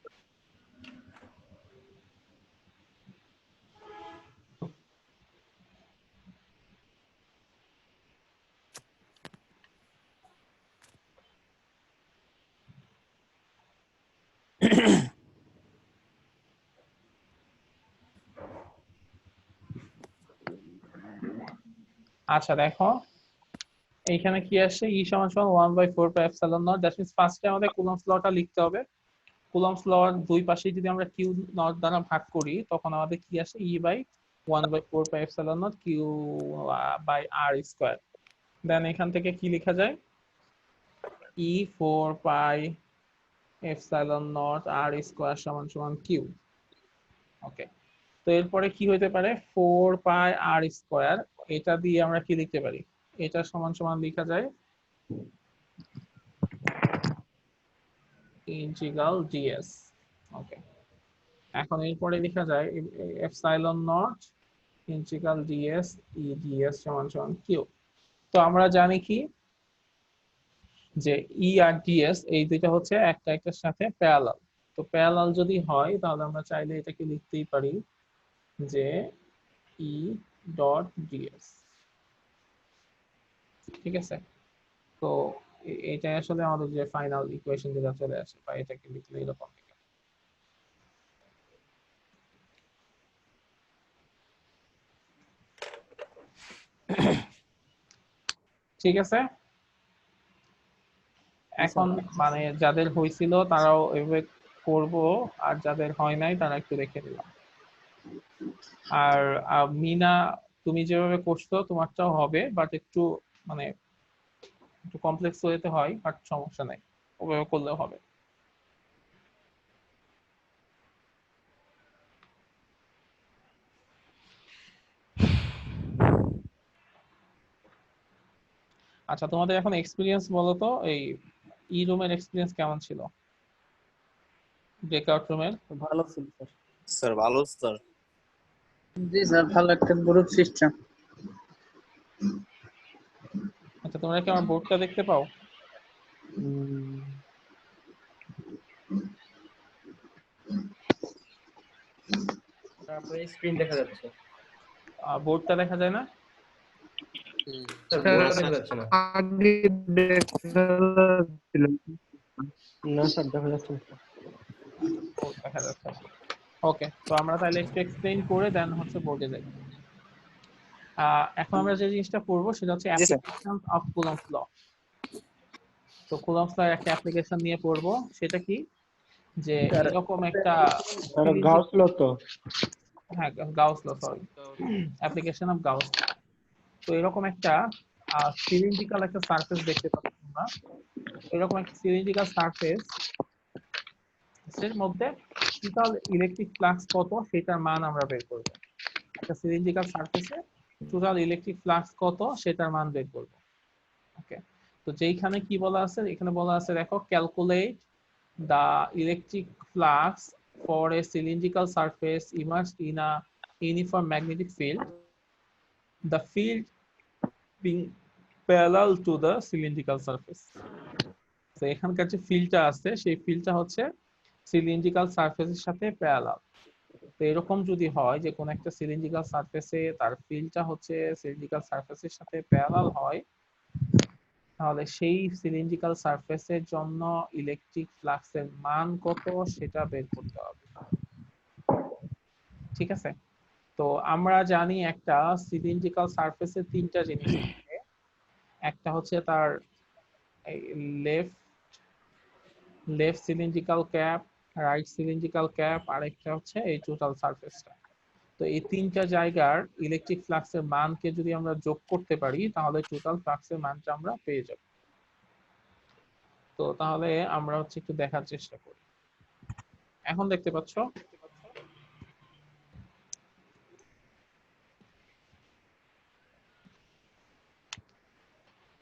আচ্ছা, দেখো এইখানে কি আসছে, ই সমান সমান 1/4πε0। দ্যাট মিন্স ফার্স্টে আমাদের কুলম্বস লটা লিখতে হবে। কুলম্বস লর দুই পাশে যদি আমরা কিউ নট দ্বারা ভাগ করি, তখন আমাদের কি আসে, E by 1/4πε0 q by r square. Then এখান থেকে কি লেখা যায়, ই 4πε0 আর স্কয়ার সমান সমান কিউ। ওকে, তো এরপরে কি হইতে পারে, 4π আর স্কয়ার, এটা দিয়ে আমরা কি লিখতে পারি, এটা সমান সমান লেখা যায় ইন্টিগ্রাল ডিএস। ওকে, এখন এরপরে লেখা যায় epsilon not integral DS E DS সমান সমান কিউ। তো আমরা জানি কি যে ই আর ডিএস এই দুইটা হচ্ছে একটা একটার সাথে প্যারালাল। তো প্যারালাল যদি হয় তাহলে আমরা চাইলে এটাকে লিখতেই পারি যে ই ডট ডিএস। ঠিক আছে, তো এটাই আসলে আমাদের যে ফাইনাল ইকুয়েশন যেটা চলে আসে, বা এটাকে লিখলে এরকম। ঠিক আছে, এখন মানে যাদের হয়েছিল তারাও এভাবে করব, আর যাদের হয় নাই তারা একটু দেখে দিলাম। আর মিনা, তুমি যেভাবে করছো তোমারটাও হবে, বাট একটু মানে একটু কমপ্লেক্স ওয়েতে হয়, বাট সমস্যা নাই, ওভাবে করলেও হবে। আচ্ছা, তোমাদের এখন এক্সপিরিয়েন্স বলো তো, এই ই রুমের এক্সপিরিয়েন্স কেমন ছিল, ব্রেকআউট রুমের? ভালো ছিল স্যার। স্যার ভালো স্যার। জি স্যার, ভালো একটা গ্রুপ সিস্টেম। আচ্ছা, তোমরা কি আমার বোর্ডটা দেখতে পাও? তারপরে স্ক্রিন দেখা যাচ্ছে, বোর্ডটা দেখা যায় না? দেখা যাচ্ছে না। আগে দেখা যাচ্ছিল না স্যার, দেখা যাচ্ছে না। বোর্ড দেখা যাচ্ছে না। ওকে, তো আমরা তাহলে একটু এক্সপ্লেইন করে দেন হচ্ছে বোর্ডে যাই। এখন আমরা যে জিনিসটা করব সেটা হচ্ছে অ্যাপ্লিকেশন অফ কুলম্বস ল। তো কুলম্বস লর একটা অ্যাপ্লিকেশন নিয়ে পড়ব, সেটা কি, যে এরকম একটা গাউস ল তো, হ্যাঁ Gauss law, sorry, application of Gauss. তো এরকম একটা সিলিন্ড্রিক্যাল একটা সারফেস দেখতে পাচ্ছ তোমরা। এরকম একটা সিলিন্ড্রিক্যাল সারফেস এর মধ্যে টোটাল ইলেকট্রিক ফ্লাক্স কত সেটার মান আমরা বের করব। একটা সিলিন্ড্রিক্যাল সারফেসে টোটাল ইলেকট্রিক ফ্লাক্স কত সেটার মান বের করব। ওকে, তো যেইখানে কি বলা আছে, এখানে বলা আছে দেখো, calculate the electric flux for a cylindrical surface immersed in a uniform magnetic field, the field being parallel to the cylindrical surface. তো এখানকার যে ফিল্ডটা আছে সেই ফিল্ডটা হচ্ছে সিলিন্ড্রিক্যাল সারফেসের সাথে প্যারালাল। তো এরকম যদি হয় যে কোন একটা সিলিন্ড্রিক্যাল সারফেসে তার ফিল্ডটা হচ্ছে সিলিন্ড্রিক্যাল সারফেসের সাথে প্যারালাল হয়, তাহলে সেই সিলিন্ড্রিক্যাল সারফেসের জন্য ইলেকট্রিক ফ্লাক্সের মান কত সেটা বের করতে হবে। ঠিক আছে? তো আমরা জানি একটা সিলিন্ড্রিক্যাল সারফেসের তিনটা জিনিস থাকে। একটা হচ্ছে তার left cylindrical cap, right cylindrical cap, আর একটা হচ্ছে এই টোটাল সারফেসটা। তো এই তিনটা জায়গার ইলেকট্রিক ফ্লাক্সের মানকে যদি আমরা যোগ করতে পারি তাহলে টোটাল ফ্লাক্সের মানটা আমরা পেয়ে যাব। তো তাহলে আমরা হচ্ছে একটু দেখার চেষ্টা করি। এখন দেখতে পাচ্ছ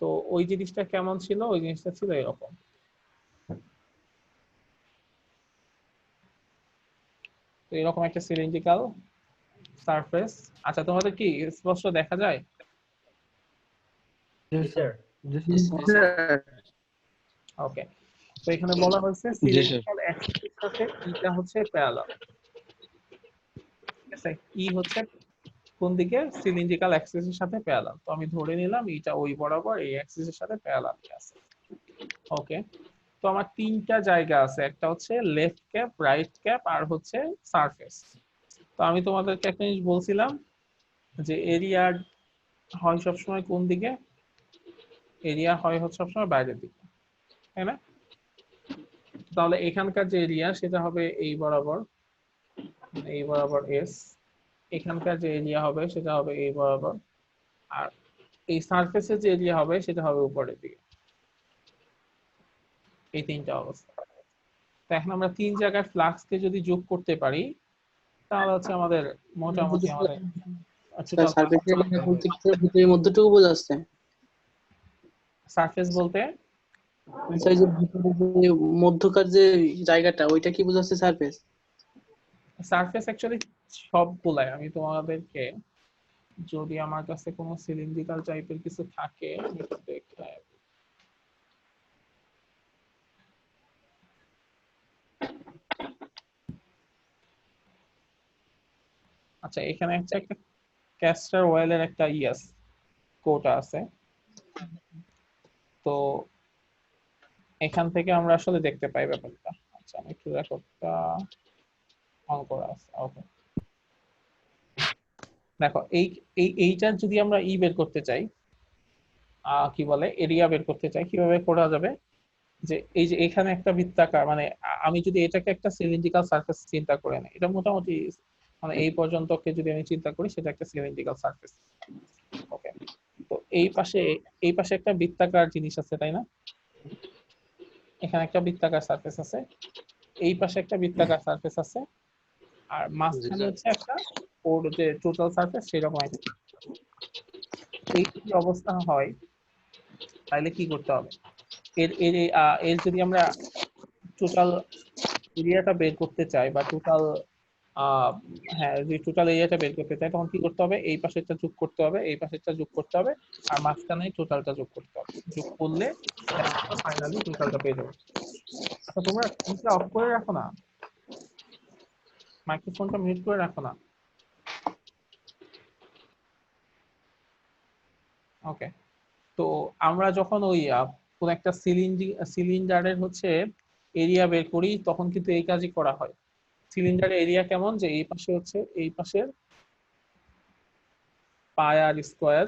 তো ওই জিনিসটা কেমন ছিল? ওই জিনিসটা ছিল এরকম। তো এরকম একটা সিলিন্ড্রিক্যাল সারফেস। আচ্ছা, তোমাদের কি স্পষ্ট দেখা যায়? ওকে। তো এখানে বলা হয়েছে সিলিন্ড্রিক্যাল অ্যাক্সিসের সাথে ইটা হচ্ছে প্যারালাল। ঠিক আছে, ই হচ্ছে কোন দিকে? সিলিন্ড্রিক্যাল অ্যাক্সিসের সাথে প্যারালাল। তো আমি ধরে নিলাম এটা ওই বরাবর এই অ্যাক্সিসের সাথে প্যারালাল আছে। ওকে। তো আমার তিনটা জায়গা আছে, একটা হচ্ছে লেফট ক্যাপ, রাইট ক্যাপ, আর হচ্ছে সারফেস। তো আমি তোমাদেরকে একটা জিনিস বলছিলাম যে এরিয়া হয় সবসময় কোন দিকে? এরিয়া হয় হচ্ছে সবসময় বাইরের দিকে, তাই না? তাহলে এখানকার যে এরিয়া সেটা হবে এই বরাবর এস। এখানকার যে এরিয়া হবে সেটা হবে এই বরাবর, আর এই সারফেসের যে এরিয়া হবে সেটা হবে উপরের দিকে। এই তিনটা অবস্থা। তো এখন আমরা তিন জায়গায় ফ্লাক্সকে যদি যোগ করতে পারি তাহলে হচ্ছে আমাদের মোটামুটি আমাদের ভিতরের মধ্যটুকু বোঝা যাচ্ছে। সারফেস বলতে মধ্যকার যে জায়গাটা ওইটা কি বোঝাচ্ছে সারফেস? সারফেস অ্যাকচুয়ালি সবগুলাই। আমি তোমাদেরকে যদি আমার কাছে কোনো সিলিন্ড্রিক্যাল টাইপের কিছু থাকে আচ্ছা, এখানে একটা ক্যাস্টার অয়েলের একটা কোটা আছে। তো এখান থেকে আমরা আসলে দেখতে পাই ব্যাপারটা। আচ্ছা, আমি একটু রেকর্ডটা অন করা আছে। ওকে, দেখো এইটার যদি আমরা বের করতে চাই, কি বলে, এরিয়া বের করতে চাই, কিভাবে করা যাবে? যে এই যে এখানে একটা বৃত্তাকার, মানে আমি যদি এটাকে একটা সিলিন্ড্রিক্যাল সারফেস চিন্তা করে নিই, এটা মোটামুটি মানে এই পর্যন্তকে যদি আমি চিন্তা করি সেটা একটা সিলিন্ড্রিক্যাল সারফেস। ওকে। তো এই পাশে একটা বৃত্তাকার জিনিস আছে, তাই না? এখানে একটা বৃত্তাকার সারফেস আছে, এই পাশে একটা বৃত্তাকার সারফেস আছে, আর মাঝখানে হচ্ছে একটা ওর যে টোটাল সারফেস সেরকম একটা। এই যদি অবস্থা হয় তাহলে কি করতে হবে? এর যদি আমরা টোটাল এরিয়াটা বের করতে চাই বা টোটাল যদি টোটাল এরিয়াটা বের করতে চাই তখন কি করতে হবে? এই পাশেরটা যোগ করতে হবে, এই পাশেরটা যোগ করতে হবে, আর মাঝখানে টোটালটা যোগ করতে হবে। যোগ করলে ফাইনালি টোটালটা পেয়ে যাবে। আচ্ছা, তোমরা ফোনটা অফ করে রাখো না, মাইক্রোফোনটা মিউট করে রাখো না। ওকে। তো আমরা যখন ওই কোন একটা সিলিন্ডারের হচ্ছে এরিয়া বের করি তখন কিন্তু এই কাজই করা হয়। সিলিন্ডারের এরিয়া কেমন? যে এই পাশে হচ্ছে এই পাশের পাই আর স্কয়ার,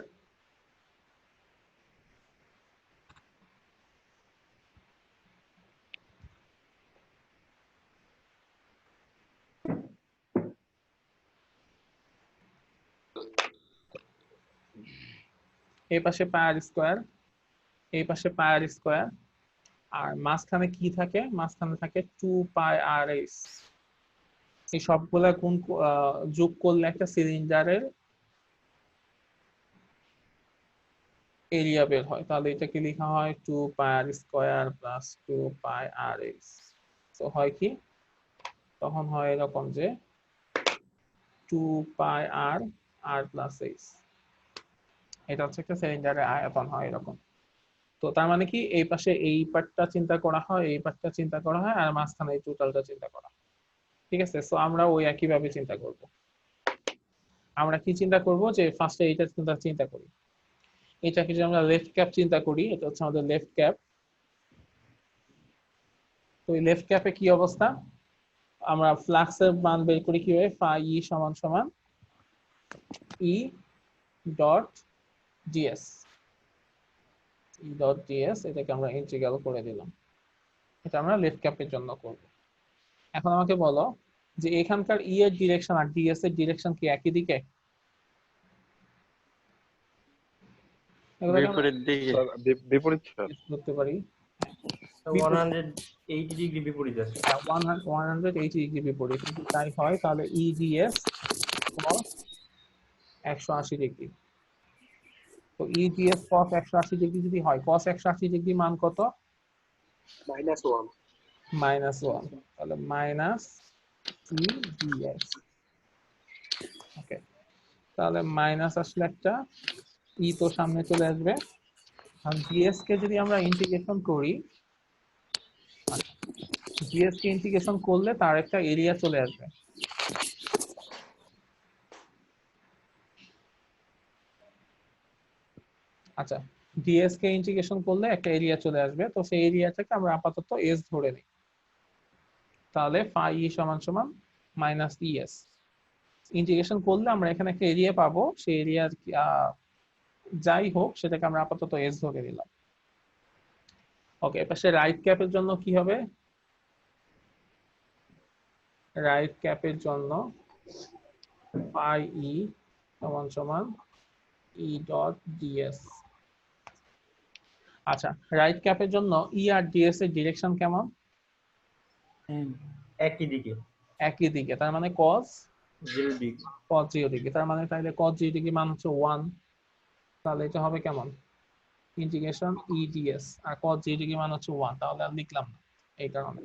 এই পাশে পাই আর স্কয়ার, এই পাশে পাই আর স্কয়ার, আর মাঝখানে কি থাকে? মাঝখানে থাকে 2 পাই আর এস। এই সবগুলা গুণ যোগ করলে একটা সিলিন্ডারের এরিয়া বের হয়। তাহলে এটাকে লেখা হয় 2 পাই আর স্কয়ার প্লাস 2 পাই আর এস। তো হয় কি? তখন হয় এরকম যে 2 পাই আর প্লাস এস। এটা হচ্ছে একটা সিলিন্ডারের আয়তন হয় এরকম। তো তার মানে কি, এই পাশে এই পার্টটা চিন্তা করা হয়, এই পার্টটা চিন্তা করা হয়, আর মাঝখানে এই টোটালটা চিন্তা করা হয়। ঠিক আছে? সো আমরা ওই একই ভাবে চিন্তা করব। আমরা কি চিন্তা করব? যে ফার্স্টে এইটা চিন্তা করি। এটাকে যদি আমরা লেফট ক্যাপ চিন্তা করি, এটা হচ্ছে আমাদের লেফট ক্যাপ। তো এই লেফট ক্যাপে কি অবস্থা? আমরা ফ্লাক্সের মান বের করি কিভাবে, ফাই ই সমান সমান E dot DS, E dot DS, এটাকে আমরা ইন্টিগ্রাল করে দিলাম। এটা আমরা লেফট ক্যাপের জন্য করব। এখন আমাকে বলো যে এখানকার ই এর ডিরেকশন আর ডিএস এর ডিরেকশন কি একই দিকে? বিপরীত দিকে। বিপরীত স্যার। করতে পারি 180 ডিগ্রি বিপরীত আছে। 180 ডিগ্রি বিপরীত। যদি তাই হয় তাহলে ইডিএস cos 180 ডিগ্রি। তো ইডিএস cos 180 ডিগ্রি যদি হয়, cos 180 ডিগ্রি মান কত? -1 -1, তাহলে মাইনাস ইডিএস। ওকে, তাহলে মাইনাস আসলে একটা ই তো সামনে চলে আসবে। আর ডিএস কে যদি আমরা ইন্টিগ্রেশন করি, ডিএস কে ইন্টিগ্রেশন করলে তার একটা এরিয়া চলে আসবে। আচ্ছা, ডিএস কে ইন্টিগ্রেশন করলে একটা এরিয়া চলে আসবে, তো সেই এরিয়াটাকে আমরা আপাতত এস ধরে নিই। তাহলে ফাই ই সমান সমান মাইনাস ইএস। ইন্টিগ্রেশন করলে আমরা এখানে একটা এরিয়া পাবো, সেই এরিয়ার যাই হোক সেটাকে আমরা আপাতত এস ধরে নিলাম। ওকে, পাশে রাইট ক্যাপের জন্য কি হবে? রাইট ক্যাপের জন্য ফাই ই সমান সমান ই ডট ডিএস। আচ্ছা, রাইট ক্যাপের জন্য ই আর ডিএস এর ডিরেকশন কেমন? একই দিকে। একই দিকে, তার মানে cos 0 ডিগ্রি। cos 0 ডিগ্রি, তার মানে তাহলে cos 0 ডিগ্রি মান হচ্ছে 1, তাহলে এটা হবে কেমন? ইন্টিগ্রেশন ই ডিএস, আর cos 0 ডিগ্রি মান হচ্ছে 1, তাহলে আর লিখলাম না এই কারণে।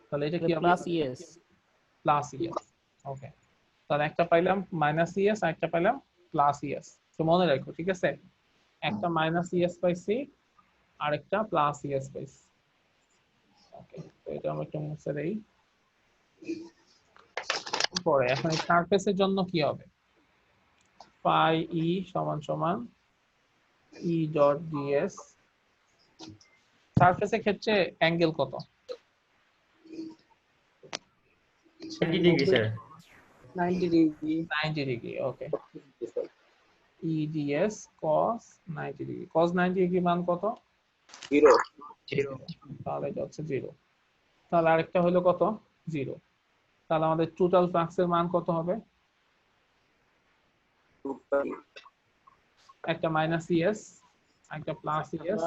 তাহলে এটা কি হবে? Plus ES. Plus ES. Okay, তাহলে একটা পাইলাম মাইনাস ইএস আর একটা পাইলাম প্লাস ইএস। তো মনে রাখো, ঠিক আছে, একটা মাইনাস ইএস পাইছি আর একটা প্লাস ইএস পাইছি। ওকে, তো এটা আমরা একটু মুছে দেই। পরে এখন এই সারফেসের জন্য কি হবে? ফাই ই সমান সমান ই ডট ডিএস। সারফেসের ক্ষেত্রে অ্যাঙ্গেল কত? 90 degree sir. 90 degree. 90 degree. Okay, EDS cos 90 degree. cos 90 degree মান কত? 0 তাহলে এটা হচ্ছে 0। তাহলে আরেকটা হলো কত? 0। তাহলে আমাদের টোটাল ফ্লাক্সের মান কত হবে? একটা মাইনাস ইএস, একটা প্লাস ইএস,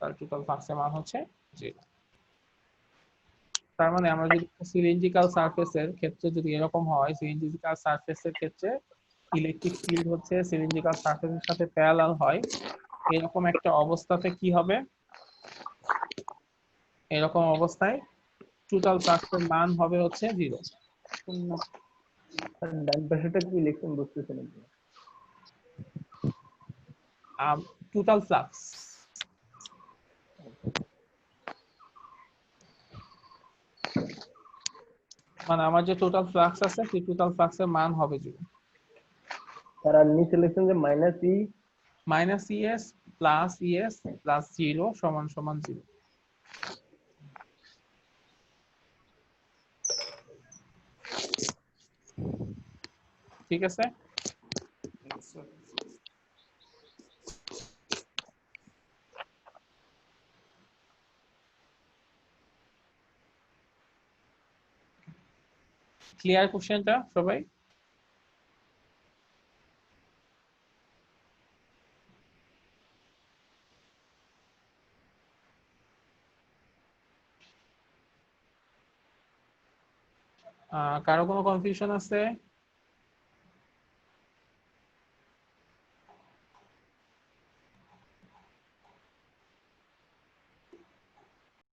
তার টোটাল ফ্লাক্সের মান হচ্ছে 0। তার মানে আমরা যদি সিলিন্ড্রিক্যাল সারফেসের ক্ষেত্রে যদি এরকম হয়, সিলিন্ড্রিক্যাল সারফেসের ক্ষেত্রে ইলেকট্রিক ফিল্ড হচ্ছে সিলিন্ড্রিক্যাল সারফেসের সাথে প্যারালাল হয়, এরকম একটা অবস্থাতে কি হবে? এরকম অবস্থায় টোটাল ফ্লাক্সের মান হবে হচ্ছে 0। ডান পাশেটা কি লিখছেন বুঝতেছেন না। টোটাল ফ্লাক্স মানে আমার যে টোটাল ফ্লাক্স আছে সেই টোটাল ফ্লাক্সের মান হবে 0। তার আর নিচে লিখছেন যে minus ES plus ES plus 0 সমান সমান 0। ঠিক আছে, ক্লিয়ার কোশ্চেনটা সবাই? কারো কোনো কনফিউশন আছে?